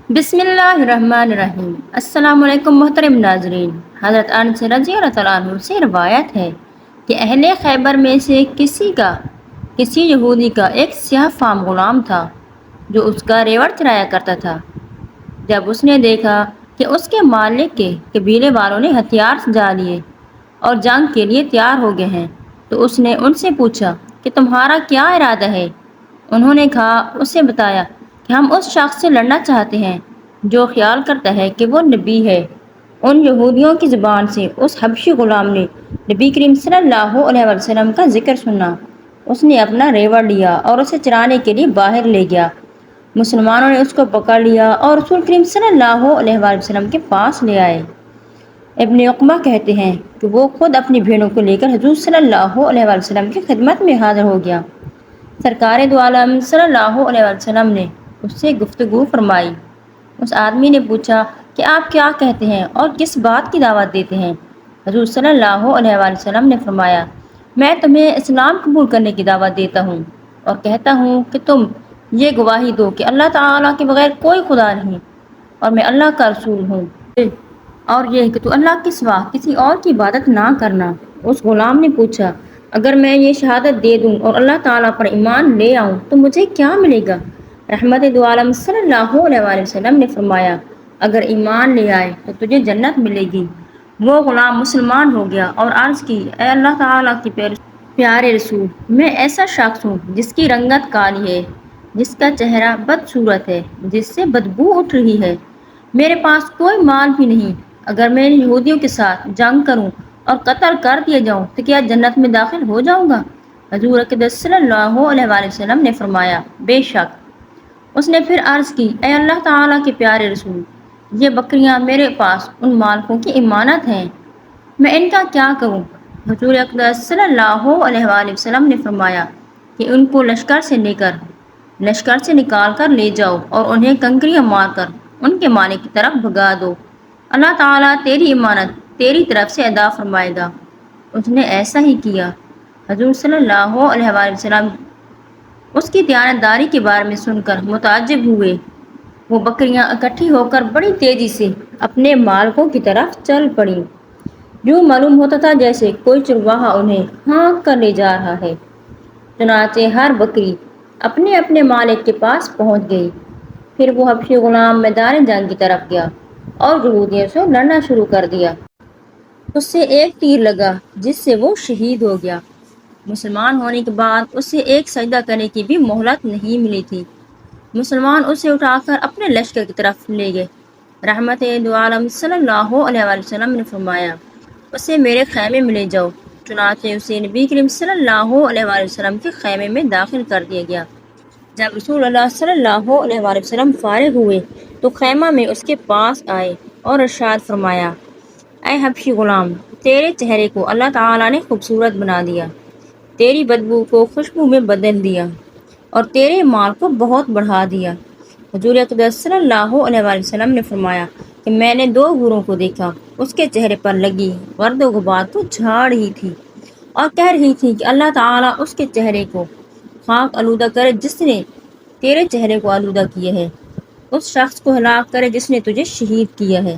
بسم اللہ الرحمن الرحیم۔ السلام علیکم محترم ناظرین۔ حضرت انس رضی اللہ تعالیٰ عنہ سے روایت ہے کہ اہل خیبر میں سے کسی یہودی کا ایک سیاہ فام غلام تھا جو اس کا ریوڑ چرایا کرتا تھا۔ جب اس نے دیکھا کہ اس کے مالک کے قبیلے والوں نے ہتھیار سجا لیے اور جنگ کے لیے تیار ہو گئے ہیں تو اس نے ان سے پوچھا کہ تمہارا کیا ارادہ ہے؟ انہوں نے اسے بتایا کہ ہم اس شخص سے لڑنا چاہتے ہیں جو خیال کرتا ہے کہ وہ نبی ہے۔ ان یہودیوں کی زبان سے اس حبشی غلام نے نبی کریم صلی اللہ علیہ وسلم کا ذکر سنا۔ اس نے اپنا ریوڑ لیا اور اسے چرانے کے لیے باہر لے گیا۔ مسلمانوں نے اس کو پکڑ لیا اور رسول کریم صلی اللہ علیہ وسلم کے پاس لے آئے۔ ابن عقبہ کہتے ہیں کہ وہ خود اپنی بھیڑوں کو لے کر حضور صلی اللہ علیہ وسلم کی خدمت میں حاضر ہو گیا۔ سرکار دو عالم صلی اللہ علیہ وسلم نے اس سے گفتگو فرمائی۔ اس آدمی نے پوچھا کہ آپ کیا کہتے ہیں اور کس بات کی دعوت دیتے ہیں؟ حضور صلی اللہ علیہ وسلم نے فرمایا، میں تمہیں اسلام قبول کرنے کی دعوت دیتا ہوں اور کہتا ہوں کہ تم یہ گواہی دو کہ اللہ تعالیٰ کے بغیر کوئی خدا نہیں اور میں اللہ کا رسول ہوں، اور یہ کہ تو اللہ کے سوا کسی اور کی عبادت نہ کرنا۔ اس غلام نے پوچھا، اگر میں یہ شہادت دے دوں اور اللہ تعالیٰ پر ایمان لے آؤں تو مجھے کیا ملے گا؟ رحمت دو عالم صلی اللہ علیہ وسلم نے فرمایا، اگر ایمان لے آئے تو تجھے جنت ملے گی۔ وہ غلام مسلمان ہو گیا اور عرض کی، اے اللہ تعالیٰ کی پیارے رسول، میں ایسا شخص ہوں جس کی رنگت کالی ہے، جس کا چہرہ بدصورت ہے، جس سے بدبو اٹھ رہی ہے، میرے پاس کوئی مال بھی نہیں۔ اگر میں یہودیوں کے ساتھ جنگ کروں اور قتل کر دیا جاؤں تو کیا جنت میں داخل ہو جاؤں گا؟ حضور اقدس صلی اللہ علیہ وسلم نے فرمایا، بے شک۔ اس نے پھر عرض کی، اے اللہ تعالیٰ کے پیارے رسول، یہ بکریاں میرے پاس ان مالکوں کی امانت ہیں، میں ان کا کیا کروں؟ حضور اقدس صلی اللہ علیہ وسلم نے فرمایا کہ ان کو لشکر سے نکال کر لے جاؤ اور انہیں کنکریاں مار کر ان کے مالک کی طرف بھگا دو، اللہ تعالیٰ تیری امانت تیری طرف سے ادا فرمائے گا۔ اس نے ایسا ہی کیا۔ حضور صلی اللہ علیہ وسلم اس کی دیانتداری کے بارے میں سن کر متعجب ہوئے۔ وہ بکریاں اکٹھی ہو کر بڑی تیزی سے اپنے مالکوں کی طرف چل پڑیں۔ یوں معلوم ہوتا تھا جیسے کوئی چرواہا انہیں ہانک کر لے جا رہا ہے۔ چنانچہ ہر بکری اپنے اپنے مالک کے پاس پہنچ گئی۔ پھر وہ حبشی غلام میدان جنگ کی طرف گیا اور یہودیوں سے لڑنا شروع کر دیا۔ اس سے ایک تیر لگا جس سے وہ شہید ہو گیا۔ مسلمان ہونے کے بعد اسے ایک سجدہ کرنے کی بھی مہلت نہیں ملی تھی۔ مسلمان اسے اٹھا کر اپنے لشکر کی طرف لے گئے۔ رحمت دو عالم صلی اللہ علیہ وسلم نے فرمایا، اسے میرے خیمے میں لے جاؤ۔ چنانچہ اسے نبی کریم صلی اللہ علیہ وسلم کے خیمے میں داخل کر دیا گیا۔ جب رسول اللہ صلی اللہ علیہ وسلم فارغ ہوئے تو خیمہ میں اس کے پاس آئے اور ارشاد فرمایا، اے حبشی غلام، تیرے چہرے کو اللہ تعالیٰ نے خوبصورت بنا دیا، تیری بدبو کو خوشبو میں بدل دیا اور تیرے مال کو بہت بڑھا دیا۔ حضور اقدس صلی اللہ علیہ وسلم نے فرمایا کہ میں نے دو حوروں کو دیکھا، اس کے چہرے پر لگی گرد و غبار کو جھاڑ رہی تھی اور کہہ رہی تھی کہ اللہ تعالیٰ اس کے چہرے کو خاک آلودہ کرے جس نے تیرے چہرے کو آلودہ کیا ہے، اس شخص کو ہلاک کرے جس نے تجھے شہید کیا ہے۔